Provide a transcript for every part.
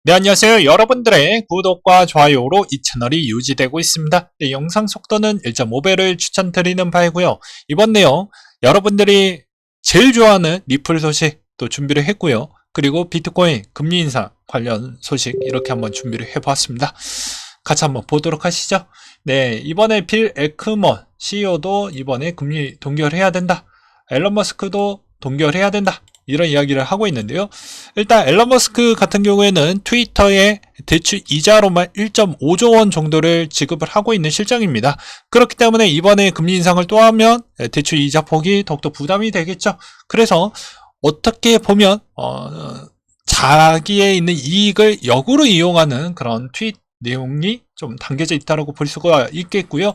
네, 안녕하세요. 여러분들의 구독과 좋아요로 이 채널이 유지되고 있습니다. 네, 영상 속도는 1.5배를 추천드리는 바이고요. 이번 내용 여러분들이 제일 좋아하는 리플 소식 또 준비를 했고요. 그리고 비트코인 금리 인상 관련 소식 이렇게 한번 준비를 해보았습니다. 같이 한번 보도록 하시죠. 네, 이번에 빌 에크먼 CEO도 이번에 금리 동결해야 된다. 앨런 머스크도 동결해야 된다. 이런 이야기를 하고 있는데요. 일단 앨런 머스크 같은 경우에는 트위터에 대출 이자로만 1.5조 원 정도를 지급을 하고 있는 실정입니다. 그렇기 때문에 이번에 금리 인상을 또 하면 대출 이자 폭이 더욱더 부담이 되겠죠. 그래서 어떻게 보면 자기의 있는 이익을 역으로 이용하는 그런 트윗 내용이 좀 담겨져 있다고 볼 수가 있겠고요.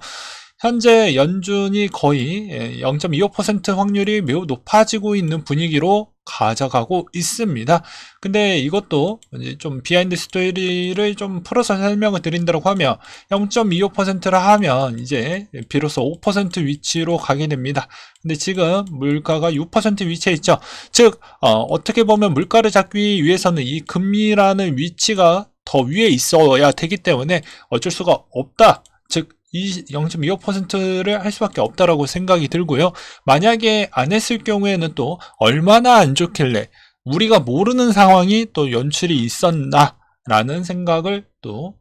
현재 연준이 거의 0.25% 확률이 매우 높아지고 있는 분위기로 가져가고 있습니다. 근데 이것도 이제 좀 비하인드 스토리를 좀 풀어서 설명을 드린다고 하면 0.25%라 하면 이제 비로소 5% 위치로 가게 됩니다. 근데 지금 물가가 6% 위치에 있죠. 즉 어떻게 보면 물가를 잡기 위해서는 이 금리라는 위치가 더 위에 있어야 되기 때문에 어쩔 수가 없다. 즉 이 0.25%를 할 수밖에 없다라고 생각이 들고요. 만약에 안 했을 경우에는 또 얼마나 안 좋길래 우리가 모르는 상황이 또 연출이 있었나 라는 생각을 또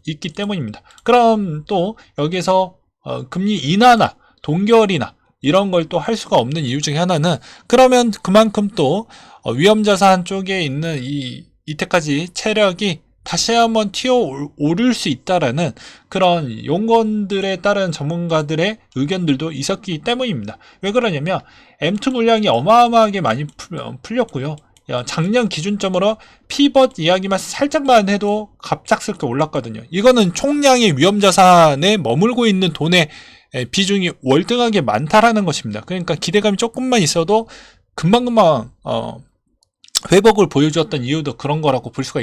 있기 때문입니다. 그럼 또 여기서 금리 인하나 동결이나 이런 걸 또 할 수가 없는 이유 중에 하나는 그러면 그만큼 또 위험자산 쪽에 있는 이때까지 체력이 다시 한번 튀어오를 수 있다라는 그런 용건들에 따른 전문가들의 의견들도 있었기 때문입니다. 왜 그러냐면 M2 물량이 어마어마하게 많이 풀렸고요. 작년 기준점으로 피벗 이야기만 살짝만 해도 갑작스럽게 올랐거든요. 이거는 총량의 위험자산에 머물고 있는 돈의 비중이 월등하게 많다라는 것입니다. 그러니까 기대감이 조금만 있어도 금방금방 회복을 보여주었던 이유도 그런 거라고 볼 수가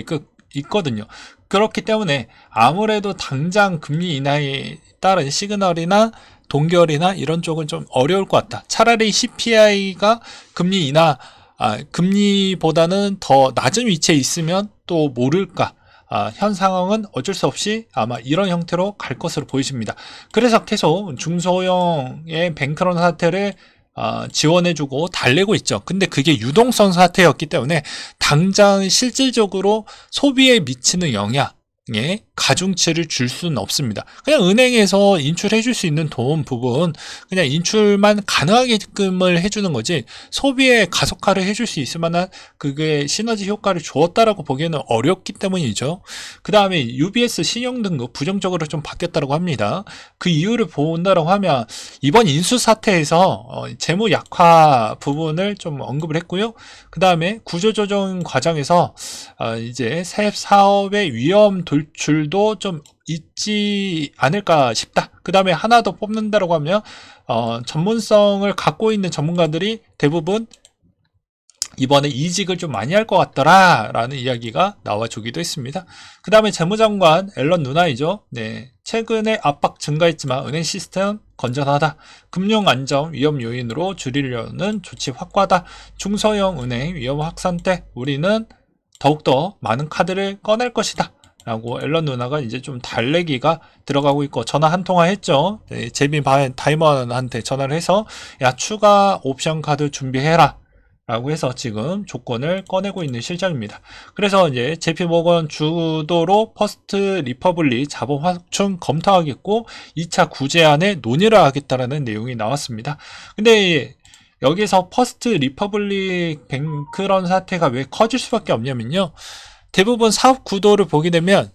있거든요. 그렇기 때문에 아무래도 당장 금리 인하에 따른 시그널이나 동결이나 이런 쪽은 좀 어려울 것 같다. 차라리 CPI가 금리 인하, 금리보다는 더 낮은 위치에 있으면 또 모를까. 현 상황은 어쩔 수 없이 아마 이런 형태로 갈 것으로 보여집니다. 그래서 계속 중소형의 뱅크런 사태를 지원해주고 달래고 있죠. 근데 그게 유동성 사태였기 때문에 당장 실질적으로 소비에 미치는 영향에 가중치를 줄 수는 없습니다. 그냥 은행에서 인출해줄 수 있는 돈 부분 그냥 인출만 가능하게끔을 해주는 거지 소비에 가속화를 해줄 수 있을 만한 그게 시너지 효과를 주었다라고 보기에는 어렵기 때문이죠. 그 다음에 UBS 신용등급 부정적으로 좀 바뀌었다고 합니다. 그 이유를 본다라고 하면 이번 인수 사태에서 재무 약화 부분을 좀 언급을 했고요. 그 다음에 구조조정 과정에서 이제 새 사업의 위험 돌출도 좀 있지 않을까 싶다. 그 다음에 하나 더 뽑는다라고 하면 전문성을 갖고 있는 전문가들이 대부분 이번에 이직을 좀 많이 할 것 같더라 라는 이야기가 나와주기도 했습니다. 그 다음에 재무장관 앨런 누나이죠. 네, 최근에 압박 증가했지만 은행 시스템 건전하다. 금융 안정 위험 요인으로 줄이려는 조치 확고하다. 중소형 은행 위험 확산 때 우리는 더욱더 많은 카드를 꺼낼 것이다. 라고 앨런 누나가 이제 좀 달래기가 들어가고 있고 전화 한 통화 했죠. 네, 제빈 다이먼한테 전화를 해서 야 추가 옵션 카드 준비해라. 라고 해서 지금 조건을 꺼내고 있는 실정입니다. 그래서 이제 JP 모건 주도로 퍼스트 리퍼블릭 자본 확충 검토하겠고 2차 구제안에 논의를 하겠다라는 내용이 나왔습니다. 근데 여기서 퍼스트 리퍼블릭 뱅크런 사태가 왜 커질 수밖에 없냐면요. 대부분 사업 구도를 보게 되면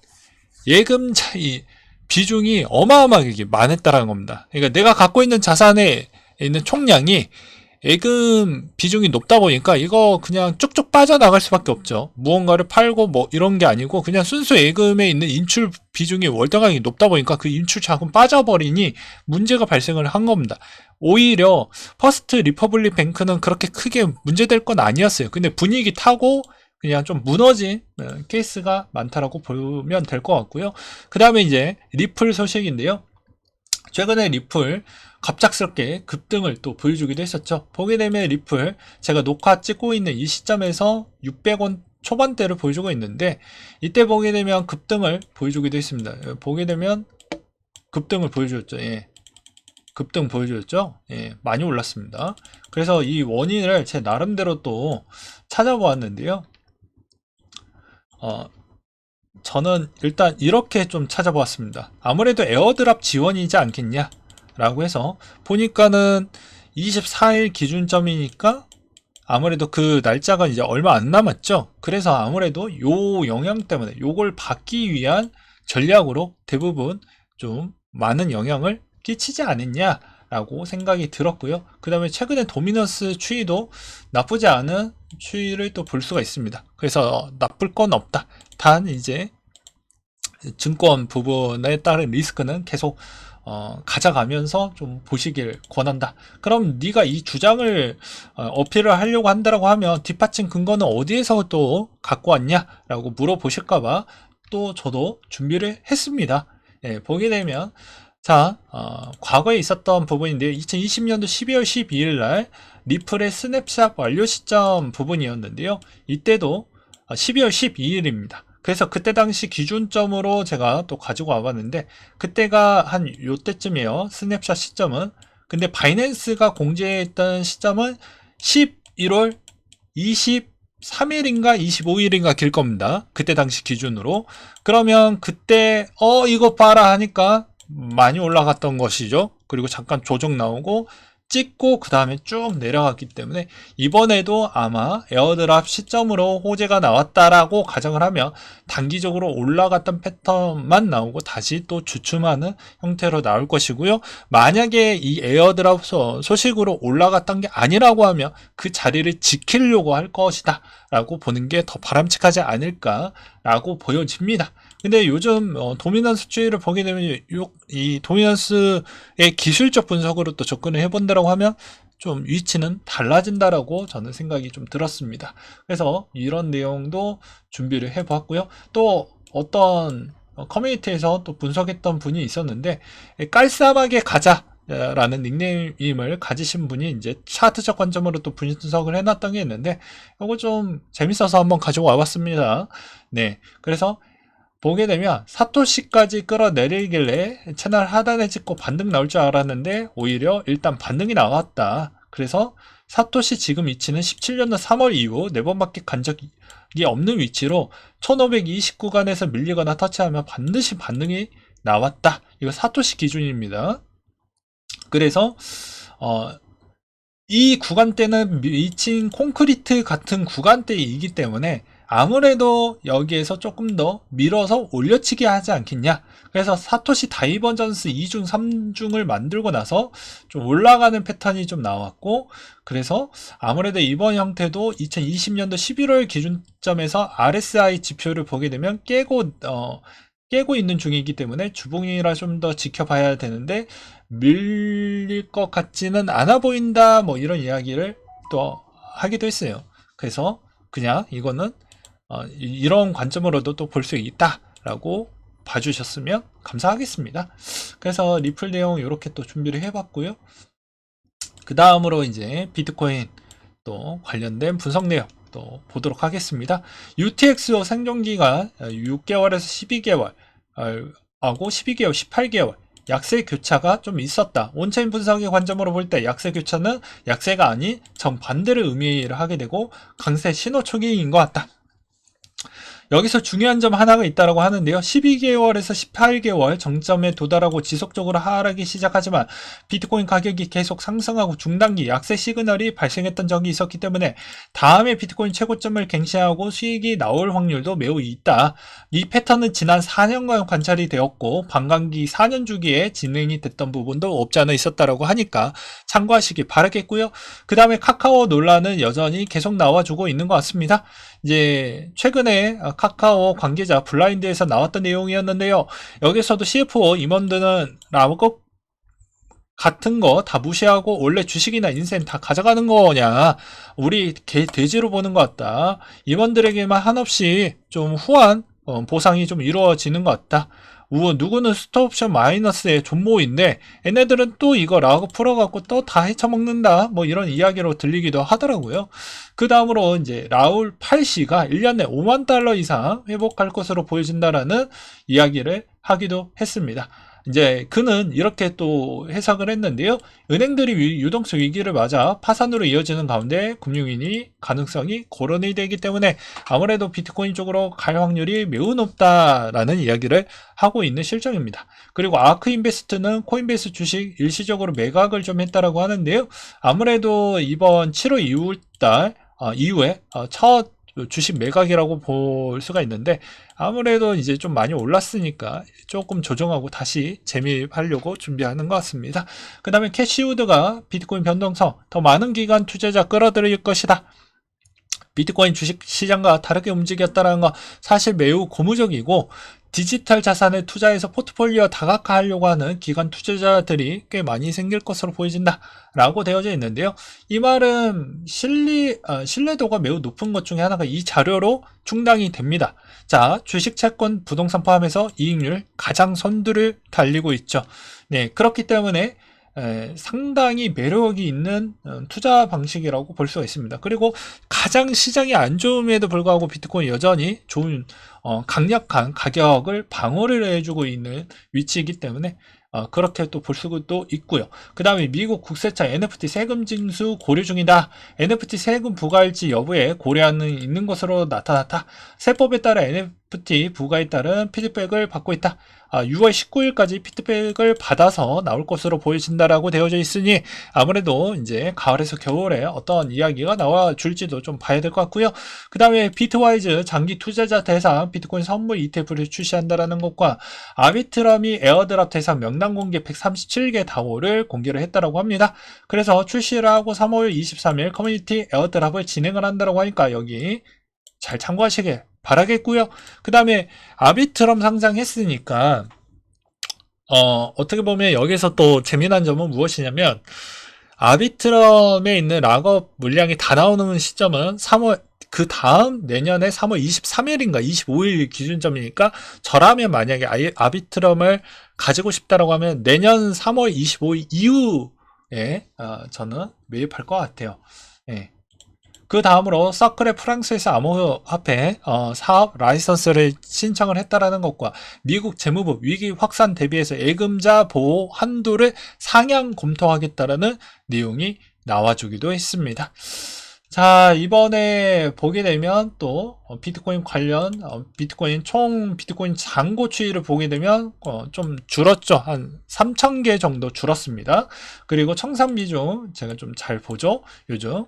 예금 차이 비중이 어마어마하게 많았다라는 겁니다. 그러니까 내가 갖고 있는 자산에 있는 총량이 예금 비중이 높다 보니까 이거 그냥 쭉쭉 빠져나갈 수밖에 없죠. 무언가를 팔고 뭐 이런 게 아니고 그냥 순수 예금에 있는 인출 비중이 월등하게 높다 보니까 그 인출 자금 빠져버리니 문제가 발생을 한 겁니다. 오히려 퍼스트 리퍼블릭 뱅크는 그렇게 크게 문제될 건 아니었어요. 근데 분위기 타고 그냥 좀 무너진 케이스가 많다라고 보면 될 것 같고요. 그 다음에 이제 리플 소식인데요. 최근에 리플 갑작스럽게 급등을 또 보여주기도 했었죠. 보게 되면 리플 제가 녹화 찍고 있는 이 시점에서 600원 초반대를 보여주고 있는데, 이때 보게 되면 급등을 보여주기도 했습니다. 보게 되면 급등을 보여줬죠. 예. 급등 보여줬죠. 예, 많이 올랐습니다. 그래서 이 원인을 제 나름대로 또 찾아보았는데요. 저는 일단 이렇게 좀 찾아보았습니다. 아무래도 에어드랍 지원이지 않겠냐 라고 해서 보니까는 24일 기준점이니까 아무래도 그 날짜가 이제 얼마 안 남았죠. 그래서 아무래도 요 영향 때문에 요걸 받기 위한 전략으로 대부분 좀 많은 영향을 끼치지 않았냐 라고 생각이 들었고요. 그 다음에 최근에 도미넌스 추이도 나쁘지 않은 추이를 또 볼 수가 있습니다. 그래서 나쁠 건 없다. 단 이제 증권 부분에 따른 리스크는 계속 가져가면서 좀 보시길 권한다. 그럼 네가 이 주장을 어필을 하려고 한다라고 하면 뒷받침 근거는 어디에서 또 갖고 왔냐라고 물어보실까봐 또 저도 준비를 했습니다. 예, 보게 되면 자, 과거에 있었던 부분인데요. 2020년도 12월 12일 날 리플의 스냅샷 완료 시점 부분이었는데요. 이때도 12월 12일입니다. 그래서 그때 당시 기준점으로 제가 또 가지고 와봤는데, 그때가 한 요때쯤이에요. 스냅샷 시점은. 근데 바이낸스가 공지했던 시점은 11월 23일인가 25일인가 길 겁니다. 그때 당시 기준으로. 그러면 그때 이거 봐라 하니까 많이 올라갔던 것이죠. 그리고 잠깐 조정 나오고 찍고 그 다음에 쭉 내려갔기 때문에 이번에도 아마 에어드랍 시점으로 호재가 나왔다라고 가정을 하면 단기적으로 올라갔던 패턴만 나오고 다시 또 주춤하는 형태로 나올 것이고요. 만약에 이 에어드랍 소식으로 올라갔던 게 아니라고 하면 그 자리를 지키려고 할 것이다 라고 보는 게 더 바람직하지 않을까 라고 보여집니다. 근데 요즘 도미넌스 추이를 보게 되면 이 도미넌스의 기술적 분석으로 또 접근을 해본다라고 하면 좀 위치는 달라진다라고 저는 생각이 좀 들었습니다. 그래서 이런 내용도 준비를 해보았고요. 또 어떤 커뮤니티에서 또 분석했던 분이 있었는데 깔쌈하게 가자 라는 닉네임을 가지신 분이 이제 차트적 관점으로 또 분석을 해놨던 게 있는데 이거 좀 재밌어서 한번 가지고 와봤습니다. 네, 그래서 보게 되면 사토시까지 끌어내리길래 채널 하단에 찍고 반등 나올 줄 알았는데 오히려 일단 반등이 나왔다. 그래서 사토시 지금 위치는 17년도 3월 이후 4번밖에 간 적이 없는 위치로 1520 구간에서 밀리거나 터치하면 반드시 반등이 나왔다. 이거 사토시 기준입니다. 그래서 이 구간대는 미친 콘크리트 같은 구간대이기 때문에 아무래도 여기에서 조금 더 밀어서 올려치기 하지 않겠냐. 그래서 사토시 다이버전스 2중 3중을 만들고 나서 좀 올라가는 패턴이 좀 나왔고, 그래서 아무래도 이번 형태도 2020년도 11월 기준점에서 RSI 지표를 보게 되면 깨고 있는 중이기 때문에 주봉이라 좀 더 지켜봐야 되는데 밀릴 것 같지는 않아 보인다, 뭐 이런 이야기를 또 하기도 했어요. 그래서 그냥 이거는 이런 관점으로도 또 볼 수 있다라고 봐주셨으면 감사하겠습니다. 그래서 리플 내용 이렇게 또 준비를 해봤고요. 그 다음으로 이제 비트코인 또 관련된 분석 내용 또 보도록 하겠습니다. UTXO 생존기간 6개월에서 12개월 하고 12개월, 18개월 약세 교차가 좀 있었다. 온체인 분석의 관점으로 볼 때 약세 교차는 약세가 아닌 정반대를 의미를 하게 되고 강세 신호 초기인 것 같다. 여기서 중요한 점 하나가 있다고 하는데요. 12개월에서 18개월 정점에 도달하고 지속적으로 하락이 시작하지만 비트코인 가격이 계속 상승하고 중단기 약세 시그널이 발생했던 적이 있었기 때문에 다음에 비트코인 최고점을 갱신하고 수익이 나올 확률도 매우 있다. 이 패턴은 지난 4년간 관찰이 되었고 반감기 4년 주기에 진행이 됐던 부분도 없지 않아 있었다고 하니까 참고하시기 바라겠고요. 그 다음에 카카오 논란은 여전히 계속 나와주고 있는 것 같습니다. 이제 최근에 카카오 관계자 블라인드에서 나왔던 내용이었는데요. 여기서도 CFO 임원들은 라고 같은 거 다 무시하고 원래 주식이나 인생 다 가져가는 거냐, 우리 돼지로 보는 것 같다. 임원들에게만 한없이 좀 후한 보상이 좀 이루어지는 것 같다. 누구는 스톱옵션 마이너스의 존모인데 얘네들은 또 이거 라고 풀어갖고 또 다 헤쳐먹는다 뭐 이런 이야기로 들리기도 하더라고요. 그 다음으로 이제 라울 8씨가 1년에 5만 달러 이상 회복할 것으로 보여진다라는 이야기를 하기도 했습니다. 이제 그는 이렇게 또 해석을 했는데요. 은행들이 유동성 위기를 맞아 파산으로 이어지는 가운데 금융위기 가능성이 고론이 되기 때문에 아무래도 비트코인 쪽으로 갈 확률이 매우 높다라는 이야기를 하고 있는 실정입니다. 그리고 아크 인베스트는 코인베이스 주식 일시적으로 매각을 좀 했다라고 하는데요. 아무래도 이번 7월 이후에 첫 주식 매각이라고 볼 수가 있는데 아무래도 이제 좀 많이 올랐으니까 조금 조정하고 다시 재미입하려고 준비하는 것 같습니다. 그 다음에 캐시우드가 비트코인 변동성 더 많은 기관 투자자 끌어들일 것이다. 비트코인 주식 시장과 다르게 움직였다는 거 사실 매우 고무적이고 디지털 자산에 투자해서 포트폴리오 다각화하려고 하는 기관 투자자들이 꽤 많이 생길 것으로 보여진다 라고 되어져 있는데요. 이 말은 신뢰도가 매우 높은 것 중에 하나가 이 자료로 충당이 됩니다. 자, 주식, 채권, 부동산 포함해서 이익률 가장 선두를 달리고 있죠. 네, 그렇기 때문에 상당히 매력이 있는 투자 방식이라고 볼 수가 있습니다. 그리고 가장 시장이 안 좋음에도 불구하고 비트코인 여전히 좋은 강력한 가격을 방어를 해주고 있는 위치이기 때문에 그렇게 또 볼 수도 있고요. 그 다음에 미국 국세청 NFT 세금 징수 고려 중이다. NFT 세금 부과일지 여부에 고려하는 있는 것으로 나타났다. 세법에 따라 NFT 부과에 따른 피드백을 받고 있다. 6월 19일까지 피드백을 받아서 나올 것으로 보여진다라고 되어져 있으니 아무래도 이제 가을에서 겨울에 어떤 이야기가 나와 줄지도 좀 봐야 될 것 같고요. 그 다음에 비트와이즈 장기 투자자 대상 비트코인 선물 ETF를 출시한다라는 것과 아비트럼이 에어드랍 대상 명단 공개 137개 다오를 공개를 했다라고 합니다. 그래서 출시를 하고 3월 23일 커뮤니티 에어드랍을 진행을 한다라고 하니까 여기 잘 참고하시길 바라겠고요. 그 다음에 아비트럼 상장했으니까 어떻게 보면 여기서 또 재미난 점은 무엇이냐면 아비트럼에 있는 락업 물량이 다 나오는 시점은 3월 그 다음 내년에 3월 23일인가 25일 기준점이니까 저라면 만약에 아비트럼을 가지고 싶다라고 하면 내년 3월 25일 이후에 저는 매입할 것 같아요. 예. 그 다음으로 서클의 프랑스에서 암호화폐 사업 라이선스를 신청을 했다라는 것과 미국 재무부 위기 확산 대비해서 예금자 보호 한도를 상향 검토하겠다라는 내용이 나와주기도 했습니다. 자, 이번에 보게 되면 또 비트코인 관련 비트코인 잔고 추이를 보게 되면 좀 줄었죠. 한 3,000개 정도 줄었습니다. 그리고 청산 비중 제가 좀 잘 보죠. 요즘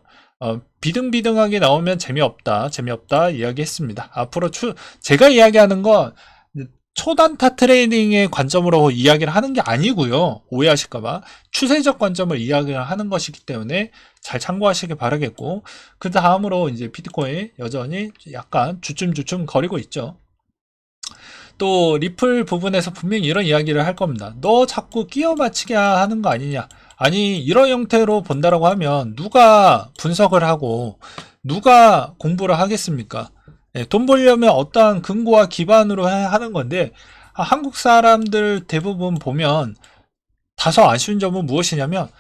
비등비등하게 나오면 재미없다 이야기했습니다. 앞으로 제가 이야기하는 건 초단타 트레이딩의 관점으로 이야기를 하는 게 아니고요. 오해하실까봐 추세적 관점을 이야기를 하는 것이기 때문에 잘 참고하시길 바라겠고, 그 다음으로 이제 비트코인 여전히 약간 주춤주춤 거리고 있죠. 또 리플 부분에서 분명히 이런 이야기를 할 겁니다. 너 자꾸 끼워 맞추게 하는 거 아니냐. 아니 이런 형태로 본다라고 하면 누가 분석을 하고 누가 공부를 하겠습니까? 돈 벌려면 어떠한 근거와 기반으로 하는 건데 한국 사람들 대부분 보면 다소 아쉬운 점은 무엇이냐면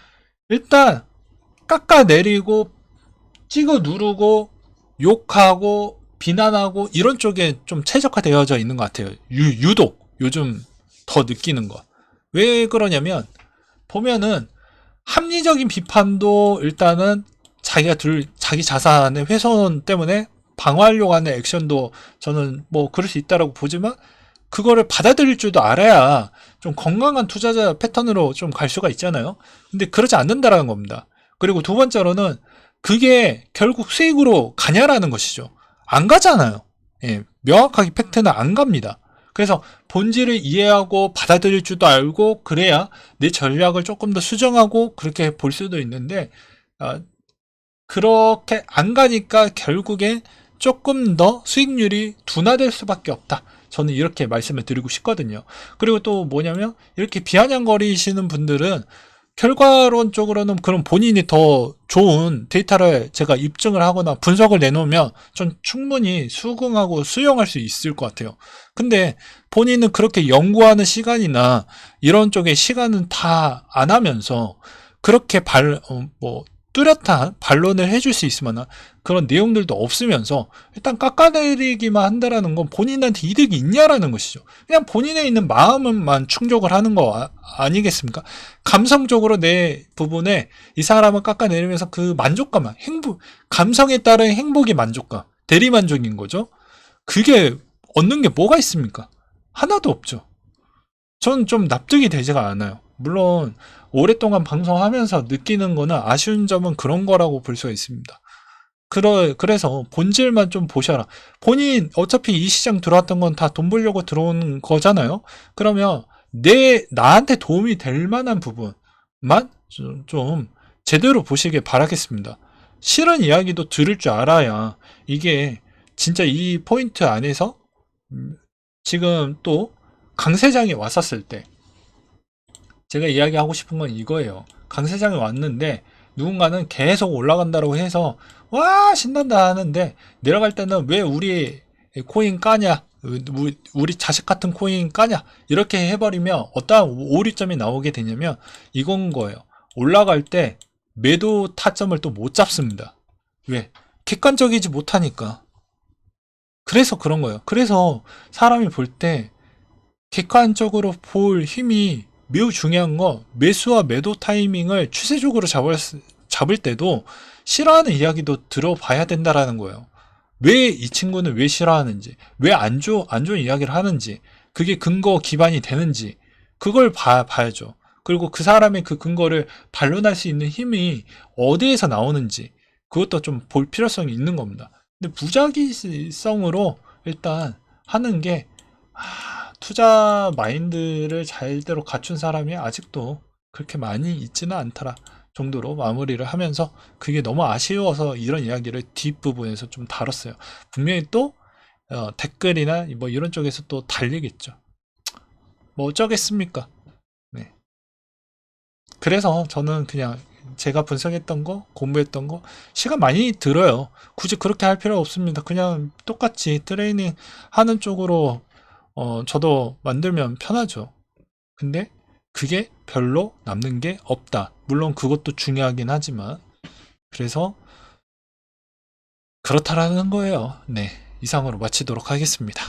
일단 깎아내리고 찍어 누르고 욕하고 비난하고 이런 쪽에 좀 최적화되어져 있는 것 같아요. 유독 요즘 더 느끼는 거. 왜 그러냐면 보면은 합리적인 비판도 일단은 자기 자산의 훼손 때문에 방어하려고 하는 액션도 저는 뭐 그럴 수 있다라고 보지만 그거를 받아들일 줄도 알아야 좀 건강한 투자자 패턴으로 좀 갈 수가 있잖아요. 근데 그러지 않는다라는 겁니다. 그리고 두 번째로는 그게 결국 수익으로 가냐라는 것이죠. 안 가잖아요. 예, 명확하게 팩트는 안 갑니다. 그래서 본질을 이해하고 받아들일 줄도 알고 그래야 내 전략을 조금 더 수정하고 그렇게 볼 수도 있는데 그렇게 안 가니까 결국엔 조금 더 수익률이 둔화될 수밖에 없다. 저는 이렇게 말씀을 드리고 싶거든요. 그리고 또 뭐냐면 이렇게 비아냥거리시는 분들은 결과론적으로는 그럼 본인이 더 좋은 데이터를 제가 입증을 하거나 분석을 내놓으면 전 충분히 수긍하고 수용할 수 있을 것 같아요. 근데 본인은 그렇게 연구하는 시간이나 이런 쪽에 시간은 다 안 하면서 그렇게 뚜렷한 반론을 해줄 수 있을 만한 그런 내용들도 없으면서 일단 깎아내리기만 한다라는 건 본인한테 이득이 있냐라는 것이죠. 그냥 본인에 있는 마음만 충족을 하는 거 아니겠습니까? 감성적으로 내 부분에 이 사람을 깎아내리면서 그 만족감만, 감성에 따른 행복의 만족감, 대리만족인 거죠. 그게 얻는 게 뭐가 있습니까? 하나도 없죠. 전 좀 납득이 되지가 않아요. 물론 오랫동안 방송하면서 느끼는 거는 아쉬운 점은 그런 거라고 볼 수가 있습니다. 그래서 본질만 좀 보셔라. 본인 어차피 이 시장 들어왔던 건 다 돈 벌려고 들어온 거잖아요. 그러면 나한테 도움이 될 만한 부분만 좀 제대로 보시길 바라겠습니다. 싫은 이야기도 들을 줄 알아야 이게 진짜 이 포인트 안에서 지금 또 강세장이 왔었을 때 제가 이야기하고 싶은 건 이거예요. 강세장이 왔는데 누군가는 계속 올라간다고 해서 와 신난다 하는데 내려갈 때는 왜 우리 코인 까냐, 우리 자식 같은 코인 까냐 이렇게 해버리면 어떠한 오류점이 나오게 되냐면 이건 거예요. 올라갈 때 매도 타점을 또 못 잡습니다. 왜? 객관적이지 못하니까. 그래서 그런 거예요. 그래서 사람이 볼 때 객관적으로 볼 힘이 매우 중요한 거, 매수와 매도 타이밍을 추세적으로 잡을 때도 싫어하는 이야기도 들어봐야 된다라는 거예요. 왜 이 친구는 왜 싫어하는지, 왜 안 좋은 이야기를 하는지, 그게 근거 기반이 되는지, 그걸 봐야죠. 그리고 그 사람의 그 근거를 반론할 수 있는 힘이 어디에서 나오는지, 그것도 좀 볼 필요성이 있는 겁니다. 근데 무작위성으로 일단 하는 게, 투자 마인드를 잘대로 갖춘 사람이 아직도 그렇게 많이 있지는 않더라 정도로 마무리를 하면서 그게 너무 아쉬워서 이런 이야기를 뒷부분에서 좀 다뤘어요. 분명히 또 댓글이나 뭐 이런 쪽에서 또 달리겠죠. 뭐 어쩌겠습니까? 네. 그래서 저는 그냥 제가 분석했던 거, 공부했던 거 시간 많이 들어요. 굳이 그렇게 할 필요 없습니다. 그냥 똑같이 트레이닝 하는 쪽으로 저도 만들면 편하죠. 근데 그게 별로 남는 게 없다. 물론 그것도 중요하긴 하지만 그래서 그렇다라는 거예요. 네, 이상으로 마치도록 하겠습니다.